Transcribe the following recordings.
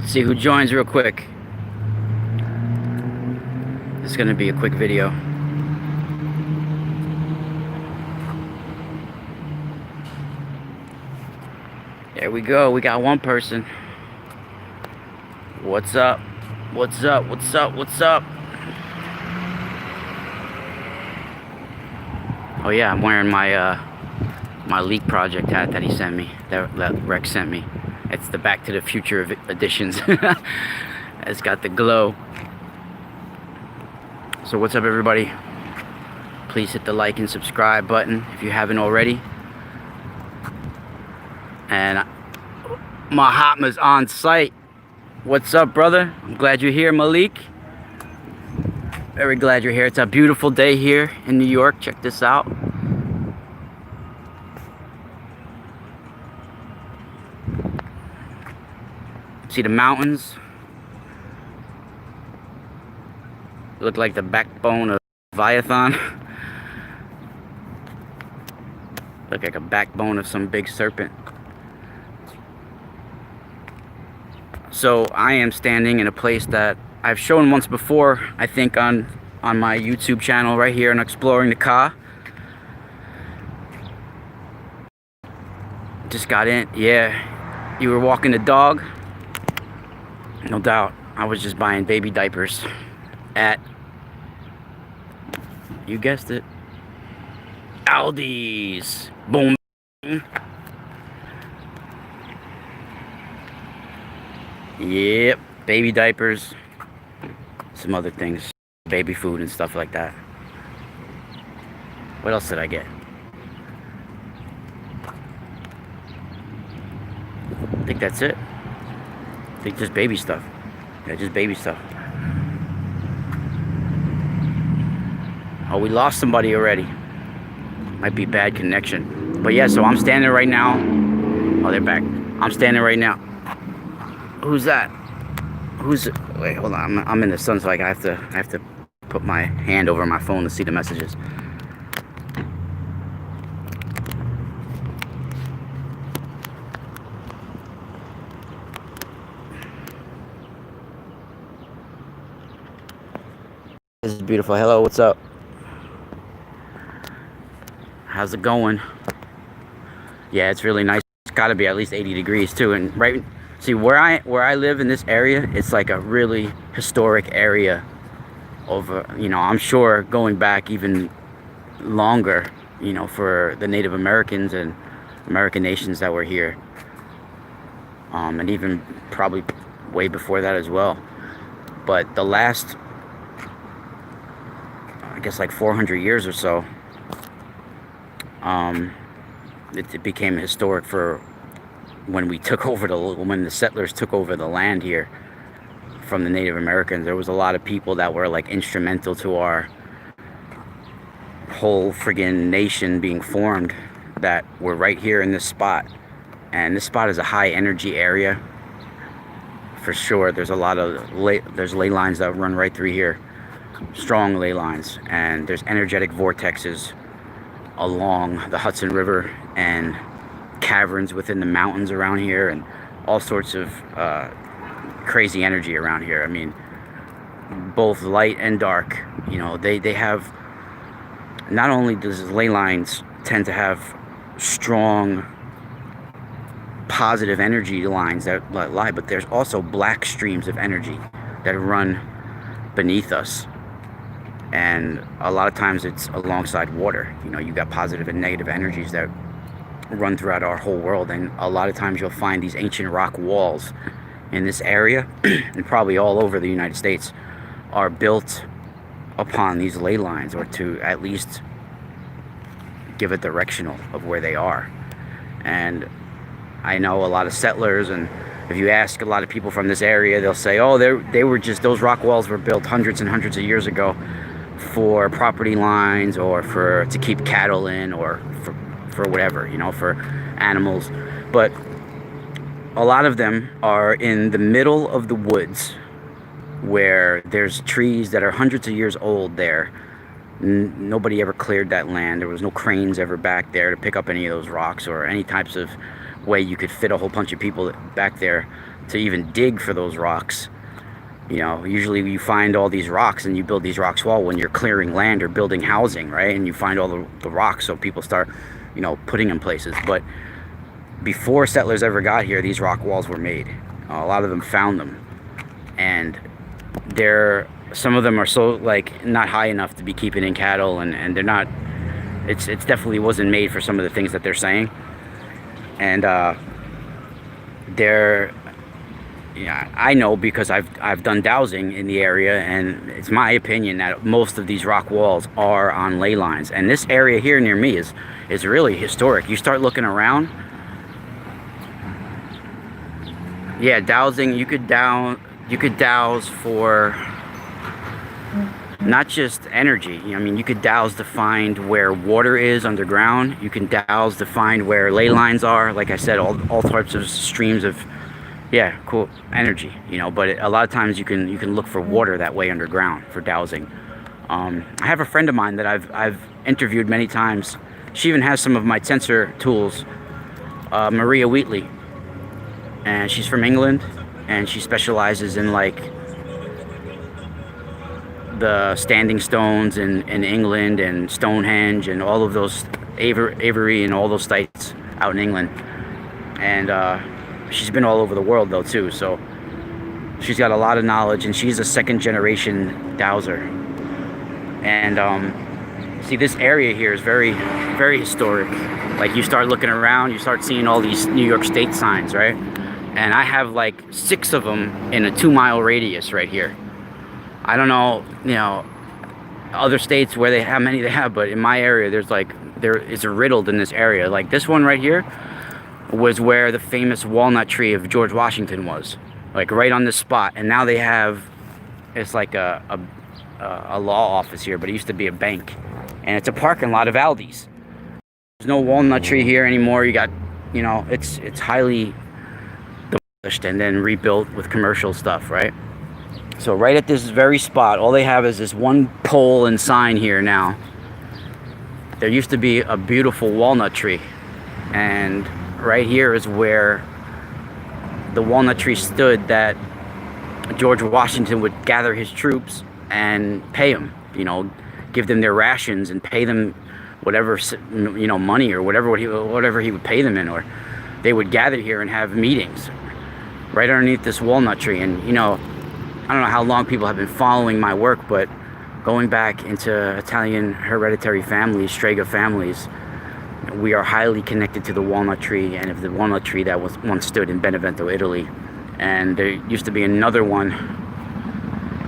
See who joins real quick. It's gonna be a quick video. There we go. We got one person. What's up? What's up? What's up? What's up? Oh yeah, I'm wearing my my Leak Project hat that he sent me. That Rex sent me. It's the Back to the Future editions. It's got the glow. So what's up, everybody? Please hit the like and subscribe button if you haven't already. And Mahatma's on site. What's up, brother? I'm glad you're here, Malik. Very glad you're here. It's a beautiful day here in New York. Check this out. See the mountains? Look like the backbone of Leviathan. Look like a backbone of some big serpent. So I am standing in a place that I've shown once before, I think on my YouTube channel right here on Exploring the Ka. Just got in. Yeah, you were walking the dog? No doubt. I was just buying baby diapers at, you guessed it, Aldi's. Boom. Yep, baby diapers, some other things, baby food and stuff like that. What else did I get? I think that's it. I think just baby stuff. Yeah, just baby stuff. Oh, we lost somebody already. Might be bad connection. But yeah, so I'm standing right now. Oh, they're back. I'm standing right now. Who's that? Wait, hold on. I'm in the sun, so I have to put my hand over my phone to see the messages. This is beautiful. Hello, what's up? How's it going? Yeah, it's really nice. It's got to be at least 80 degrees too. And right, see where I live in this area, it's like a really historic area. Over, you know, I'm sure going back even longer, you know, for the Native Americans and American nations that were here, and even probably way before that as well. But the last, I guess, like 400 years or so, it became historic for when we took over when the settlers took over the land here from the Native Americans. There was a lot of people that were like instrumental to our whole friggin' nation being formed, that were right here in this spot. And this spot is a high energy area for sure. There's a lot of there's ley lines that run right through here, strong ley lines, and there's energetic vortexes along the Hudson River and caverns within the mountains around here, and all sorts of crazy energy around here. I mean, both light and dark. You know, they have, not only does ley lines tend to have strong positive energy lines that lie, but there's also black streams of energy that run beneath us. And a lot of times it's alongside water. You know, you got positive and negative energies that run throughout our whole world. And a lot of times you'll find these ancient rock walls in this area, and probably all over the United States, are built upon these ley lines, or to at least give a directional of where they are. And I know a lot of settlers, and if you ask a lot of people from this area, they'll say, oh, they were just, those rock walls were built hundreds and hundreds of years ago for property lines, or to keep cattle in, or for whatever, you know, for animals. But a lot of them are in the middle of the woods, where there's trees that are hundreds of years old there, Nobody ever cleared that land. There was no cranes ever back there to pick up any of those rocks, or any types of way you could fit a whole bunch of people back there to even dig for those rocks. You know, usually you find all these rocks and you build these rocks wall when you're clearing land or building housing, right? And you find all the rocks, so people start, you know, putting in places. But before settlers ever got here, these rock walls were made. A lot of them found them, and some of them are so, like, not high enough to be keeping in cattle, and they're not. It's definitely wasn't made for some of the things that they're saying, and they're. Yeah, I know because I've done dowsing in the area, and it's my opinion that most of these rock walls are on ley lines. And this area here near me is really historic. You start looking around. Yeah, dowsing. You could douse for not just energy. I mean, you could douse to find where water is underground. You can douse to find where ley lines are. Like I said, all types of streams of, yeah, cool energy, you know. But a lot of times you can look for water that way underground for dowsing. I have a friend of mine that I've interviewed many times. She even has some of my Tensor tools, Maria Wheatley, and she's from England, and she specializes in, like, the standing stones in England, and Stonehenge, and all of those, Avery and all those sites out in England. And she's been all over the world though too, so she's got a lot of knowledge, and she's a second generation dowser. And see, this area here is very, very historic. Like, you start looking around, you start seeing all these New York State signs, right? And I have like 6 of them in a 2-mile radius right here. I don't know, you know, other states where how many they have, but in my area, there is a riddled in this area. Like this one right here was where the famous walnut tree of George Washington was, like right on this spot. And now they have, it's like a law office here, but it used to be a bank, and it's a parking lot of Aldi's. There's no walnut tree here anymore. You got, you know, it's highly demolished and then rebuilt with commercial stuff, right? So right at this very spot, all they have is this one pole and sign here now. There used to be a beautiful walnut tree, and right here is where the walnut tree stood, that George Washington would gather his troops and pay them, you know, give them their rations and pay them whatever, you know, money or whatever he would pay them in, or they would gather here and have meetings right underneath this walnut tree. And, you know, I don't know how long people have been following my work, but going back into Italian hereditary families, Strega families, we are highly connected to the walnut tree, and of the walnut tree that once stood in Benevento, Italy. And there used to be another one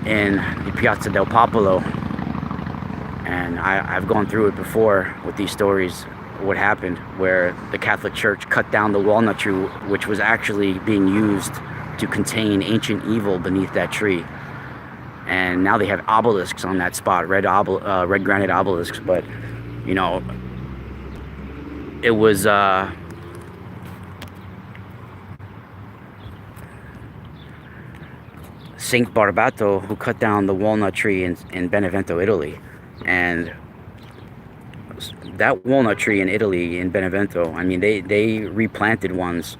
in the Piazza del Popolo, and I've gone through it before with these stories, what happened, where the Catholic Church cut down the walnut tree, which was actually being used to contain ancient evil beneath that tree. And now they have obelisks on that spot, red granite obelisks. But, you know, it was Saint Barbato who cut down the walnut tree in Benevento, Italy. And that walnut tree in Italy, in Benevento, I mean, they replanted ones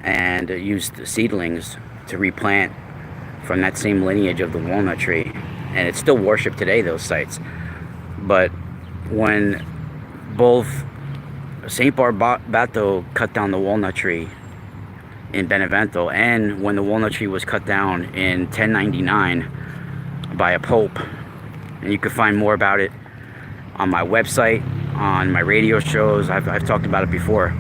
and used seedlings to replant from that same lineage of the walnut tree. And it's still worshipped today, those sites. But when both Saint Barbato cut down the walnut tree in Benevento, and when the walnut tree was cut down in 1099 by a pope, and you can find more about it on my website, on my radio shows. I've talked about it before.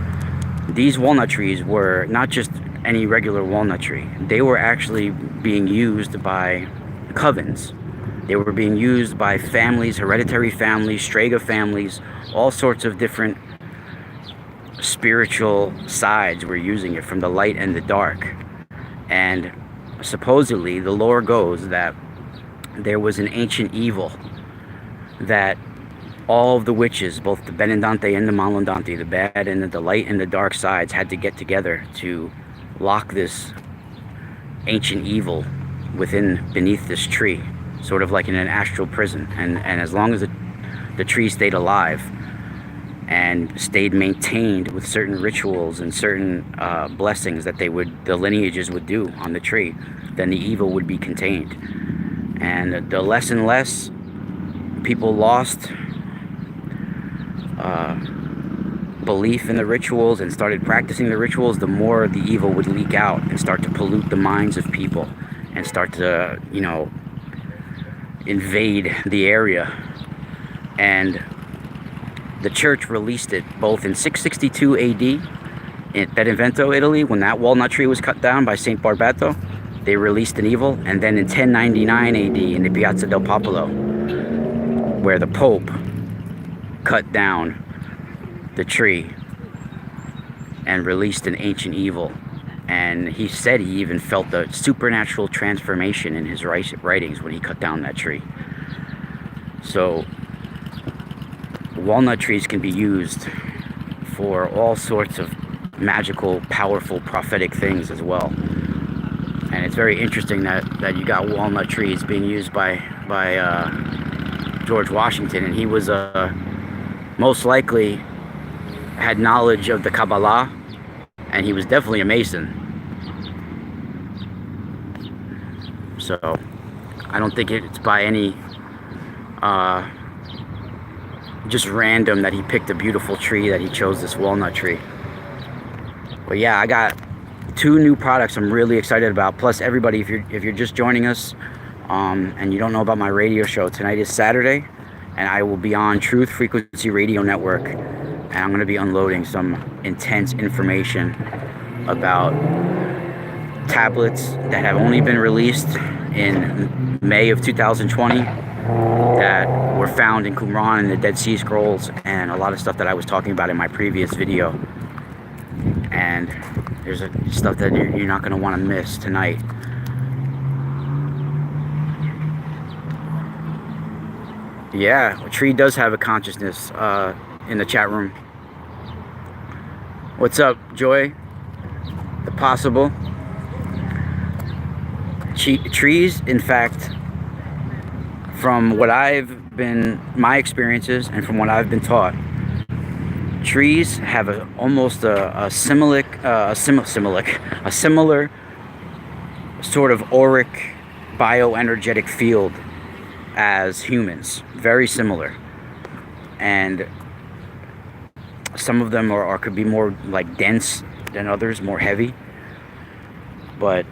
These walnut trees were not just any regular walnut tree. They were actually being used by covens. They were being used by families, hereditary families, Strega families, all sorts of different spiritual sides were using it, from the light and the dark. And supposedly the lore goes that there was an ancient evil that all of the witches, both the Benedante and the Malandante, the bad and the light and the dark sides, had to get together to lock this ancient evil beneath this tree. sort of like in an astral prison. And as long as the tree stayed alive and stayed maintained with certain rituals and certain blessings that the lineages would do on the tree, then the evil would be contained. And the less and less people lost belief in the rituals and started practicing the rituals, the more the evil would leak out and start to pollute the minds of people and start to, invade the area. And the church released it both in 662 AD in Benevento, Italy, when that walnut tree was cut down by Saint Barbato. They released an evil, and then in 1099 AD in the Piazza del Popolo, where the Pope cut down the tree and released an ancient evil. And he said he even felt the supernatural transformation in his writings when he cut down that tree. So walnut trees can be used for all sorts of magical, powerful, prophetic things as well. And it's very interesting that you got walnut trees being used by George Washington, and he was most likely had knowledge of the Kabbalah, and he was definitely a Mason. So I don't think it's by any just random that he picked a beautiful tree, that he chose this walnut tree. But yeah, I got 2 new products I'm really excited about. Plus, everybody, if you're just joining us and you don't know about my radio show, tonight is Saturday, and I will be on Truth Frequency Radio Network, and I'm going to be unloading some intense information about tablets that have only been released in May of 2020 that were found in Qumran and the Dead Sea Scrolls, and a lot of stuff that I was talking about in my previous video. And there's stuff that you're not going to want to miss tonight. Yeah, a tree does have a consciousness in the chat room. What's up, Joy? The possible. Trees, in fact, from what my experiences and from what I've been taught, trees have almost a similar sort of auric bioenergetic field as humans. Very similar. And some of them could be more like dense than others, more heavy. But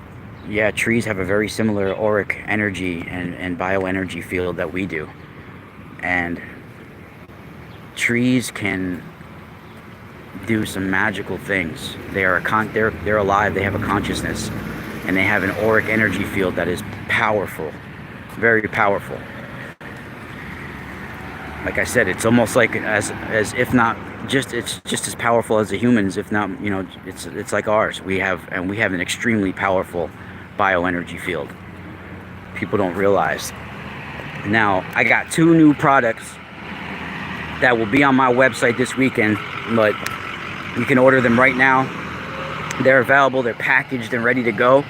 yeah, trees have a very similar auric energy and bioenergy field that we do. And trees can do some magical things. They're alive, they have a consciousness, and they have an auric energy field that is powerful, very powerful. Like I said, it's almost like as if not just, it's just as powerful as the humans, if not, it's like ours. We have an extremely powerful bioenergy field. People don't realize. Now, I got 2 new products that will be on my website this weekend, but you can order them right now. They're available, they're packaged and ready to go.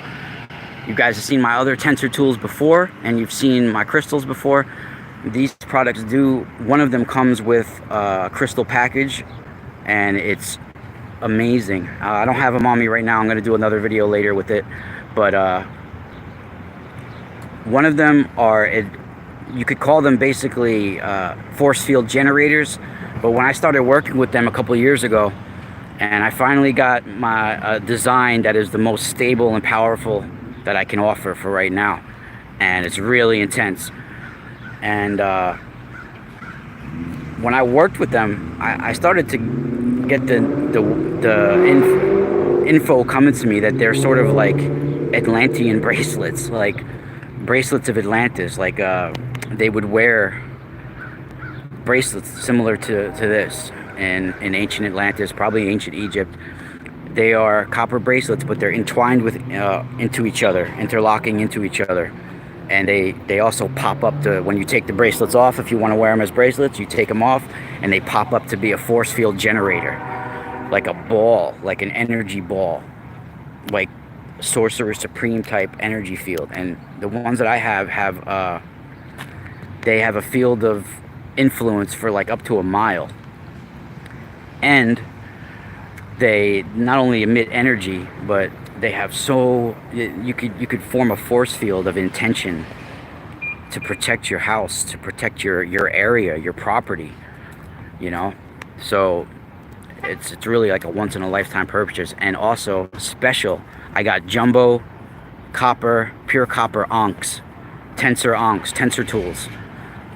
You guys have seen my other Tensor tools before, and you've seen my crystals before. These products one of them comes with a crystal package, and it's amazing. I don't have them on me right now. I'm going to do another video later with it. But one of them you could call them basically force field generators. But when I started working with them a couple of years ago, and I finally got my design that is the most stable and powerful that I can offer for right now, and it's really intense. And when I worked with them, I started to get the info coming to me that they're sort of like Atlantean bracelets, like bracelets of Atlantis. Like they would wear bracelets similar to this in ancient Atlantis, probably ancient Egypt. They are copper bracelets, but they're entwined into each other, interlocking into each other. And they also pop up when you take the bracelets off. If you want to wear them as bracelets, you take them off, and they pop up to be a force field generator, like a ball, like an energy ball, like Sorcerer Supreme type energy field. And the ones that I have they have a field of influence for like up to a mile, and they not only emit energy, but they have you could form a force field of intention to protect your house, to protect your area, your property, you know. So it's really like a once in a lifetime purchase. And also special, I got jumbo copper, pure copper onks, tensor tools,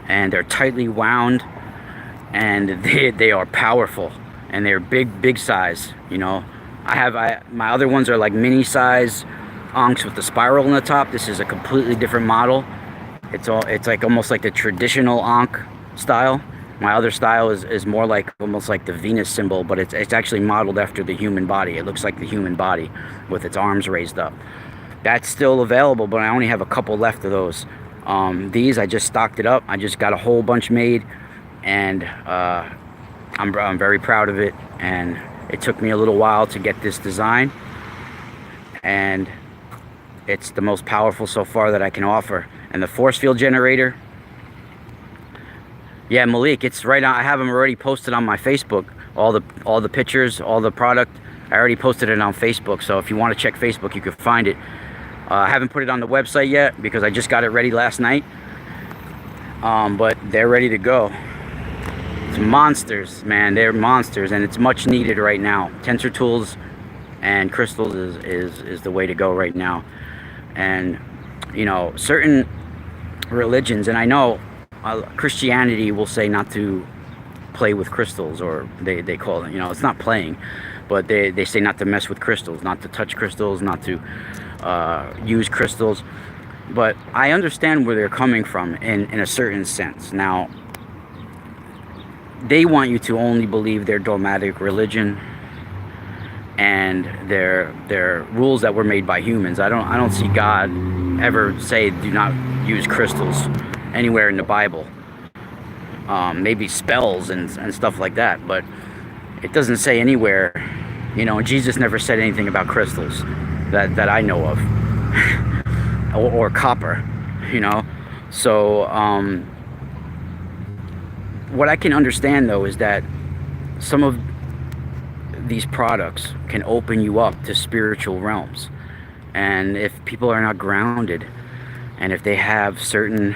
and they're tightly wound, and they are powerful, and they're big size, you know. My other ones are like mini size onks with the spiral in the top. This is a completely different model. It's like almost like the traditional onk style. My other style is more like almost like the Venus symbol, but it's actually modeled after the human body. It looks like the human body with its arms raised up. That's still available, but I only have a couple left of those. These, I just stocked it up. I just got a whole bunch made, and I'm very proud of it. And it took me a little while to get this design, and it's the most powerful so far that I can offer. And the force field generator, yeah, Malik, it's right on. I have them already posted on my Facebook. All the pictures, all the product. I already posted it on Facebook. So if you want to check Facebook, you can find it. I haven't put it on the website yet because I just got it ready last night. But they're ready to go. It's monsters, man. They're monsters, and it's much needed right now. Tensor tools and crystals is the way to go right now. And you know, certain religions, and I know Christianity will say not to play with crystals, or they call it, you know, it's not playing, but they say not to mess with crystals, not to touch crystals, not to use crystals. But I understand where they're coming from in a certain sense. Now, they want you to only believe their dogmatic religion and their rules that were made by humans. I don't see God ever say do not use crystals anywhere in the Bible. Maybe spells and stuff like that, but it doesn't say anywhere. You know, Jesus never said anything about crystals that I know of, or copper. You know, so what I can understand though is that some of these products can open you up to spiritual realms, and if people are not grounded, and if they have certain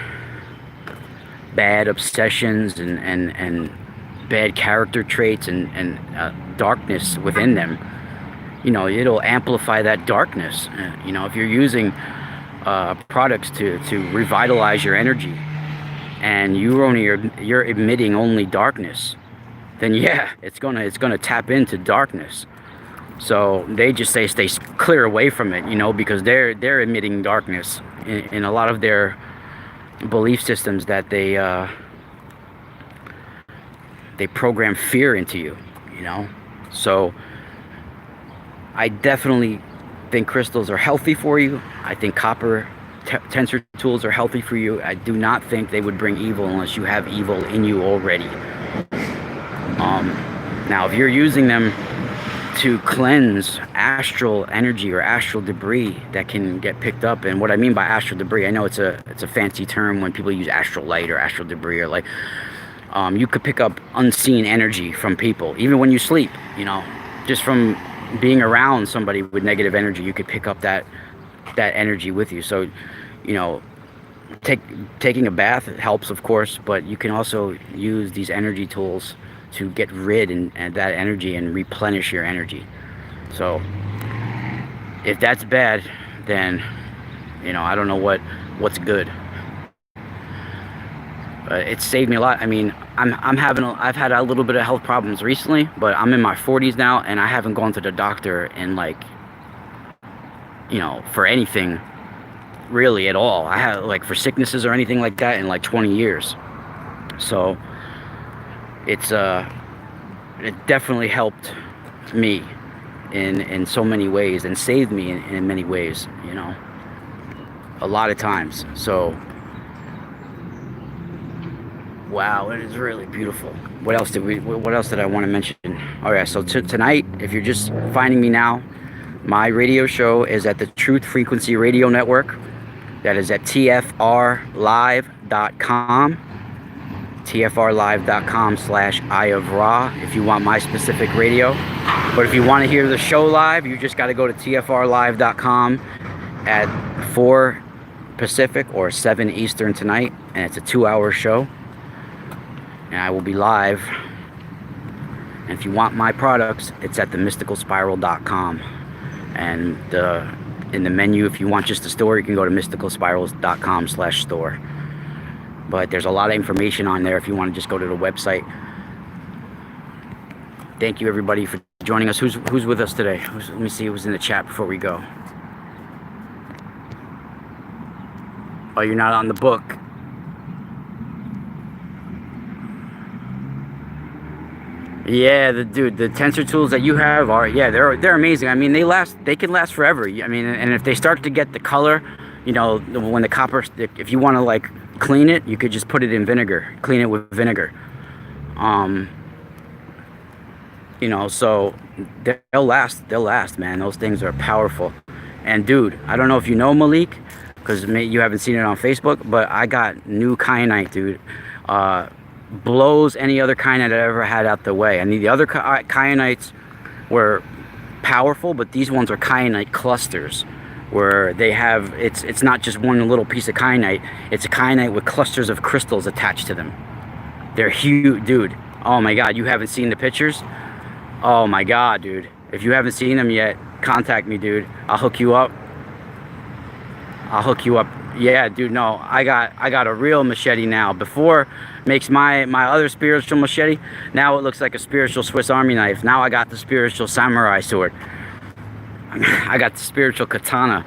bad obsessions and bad character traits and darkness within them, you know, it'll amplify that darkness. You know, if you're using products to revitalize your energy, and you're emitting only darkness, then yeah, it's gonna tap into darkness. So they just say stay clear away from it, you know, because they're emitting darkness in a lot of their belief systems, that they program fear into you, you know. So I definitely think crystals are healthy for you. I think copper tensor tools are healthy for you. I do not think they would bring evil unless you have evil in you already. Now, if you're using them to cleanse astral energy or astral debris that can get picked up, and what I mean by astral debris, I know it's a fancy term when people use astral light or astral debris, or like, you could pick up unseen energy from people, even when you sleep, you know, just from being around somebody with negative energy, you could pick up that energy with you. So, you know, taking a bath helps, of course, but you can also use these energy tools to get rid and that energy and replenish your energy. So if that's bad, then, you know, I don't know what's good. It saved me a lot. I mean, I've had a little bit of health problems recently, but I'm in my 40s now, and I haven't gone to the doctor in, like, you know, for anything really at all. I had, like, for sicknesses or anything like that in like 20 years. So it definitely helped me in so many ways, and saved me in many ways, you know, a lot of times. So wow, it is really beautiful. What else did I want to mention? Oh yeah, so tonight, if you're just finding me now, my radio show is at the Truth Frequency Radio Network. That is at tfrlive.com. tfrlive.com, tfrlive.com/Eye of Ra if you want my specific radio. But if you want to hear the show live, you just got to go to tfrlive.com at 4 Pacific or 7 Eastern tonight, and it's a 2-hour show, and I will be live. And if you want my products, it's at themysticalspiral.com, and in the menu, if you want just the store, you can go to mysticalspirals.com/store. But there's a lot of information on there if you want to just go to the website. Thank you everybody for joining us. Who's with us today? Let me see who's in the chat before we go. Oh, you're not on the book. Yeah, the tensor tools that you have are, yeah, they're amazing. I mean, they can last forever. I mean, and if they start to get the color, you know, when the copper, if you want to like clean it, you could just put it in vinegar, clean it with vinegar. You know, so they'll last, man. Those things are powerful. And dude, I don't know if you know Malik, because you haven't seen it on Facebook, but I got new Kyanite, dude. Blows any other Kyanite I ever had out the way. I mean, the other Kyanites were powerful, but these ones are Kyanite clusters, where they have, it's not just one little piece of Kyanite, it's a Kyanite with clusters of crystals attached to them. They're huge, dude. Oh my God, you haven't seen the pictures? Oh my God, dude. If you haven't seen them yet, contact me, dude. I'll hook you up. Yeah, dude, no, I got a real machete now. Before makes my other spiritual machete, now it looks like a spiritual Swiss Army knife. Now I got the spiritual samurai sword. I got the spiritual katana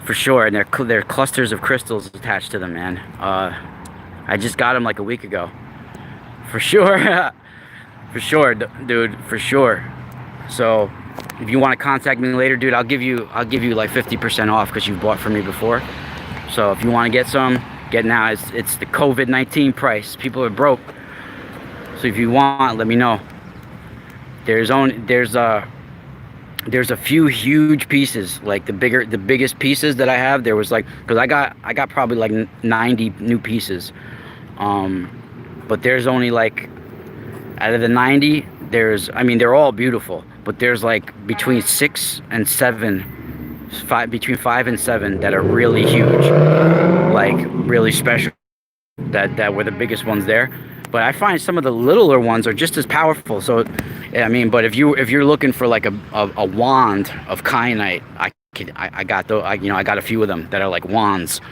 for sure, and they're clusters of crystals attached to them, man. I just got them like a week ago. For sure. For sure, dude, for sure. So if you want to contact me later, dude, I'll give you like 50% off because you've bought from me before. So if you want to get some, get now. It's the COVID-19 price. People are broke. So if you want, let me know. There's a few huge pieces, like the biggest pieces that I have. There was like, because I got probably like 90 new pieces. But there's only like, out of the 90, I mean, they're all beautiful, but there's like between 6 and 7, between 5 and 7 that are really huge, like really special, that were the biggest ones there. But I find some of the littler ones are just as powerful. So, I mean, but if you're looking for like a wand of Kyanite, I got I got a few of them that are like wands.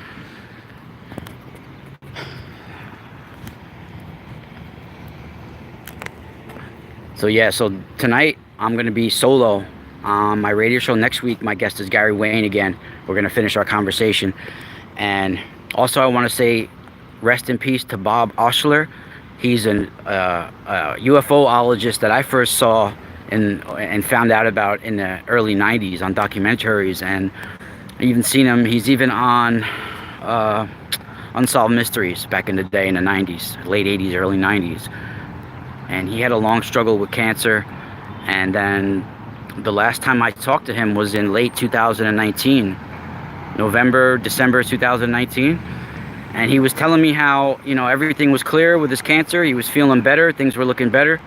So yeah, so tonight I'm going to be solo on my radio show. Next week, my guest is Gary Wayne again. We're going to finish our conversation. And also I want to say rest in peace to Bob Ostler. He's a UFOologist that I first saw and found out about in the early 90s on documentaries. And I even seen him. He's even on Unsolved Mysteries back in the day in the 90s, late 80s, early 90s. And he had a long struggle with cancer, and then the last time I talked to him was in late 2019, December 2019, and he was telling me how, you know, everything was clear with his cancer. He was feeling better, things were looking better,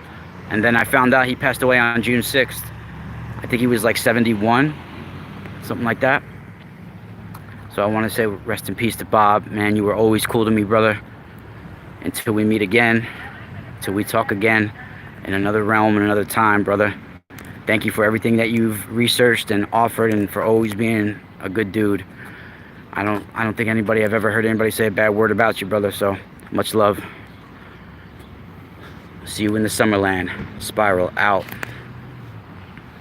and then I found out he passed away on June 6th. I think he was like 71, something like that. So I want to say rest in peace to Bob. Man, you were always cool to me, brother, until we meet again. Till we talk again in another realm and another time, brother. Thank you for everything that you've researched and offered, and for always being a good dude. I don't think I've ever heard anybody say a bad word about you, brother. So much love. See you in the Summerland. Spiral out.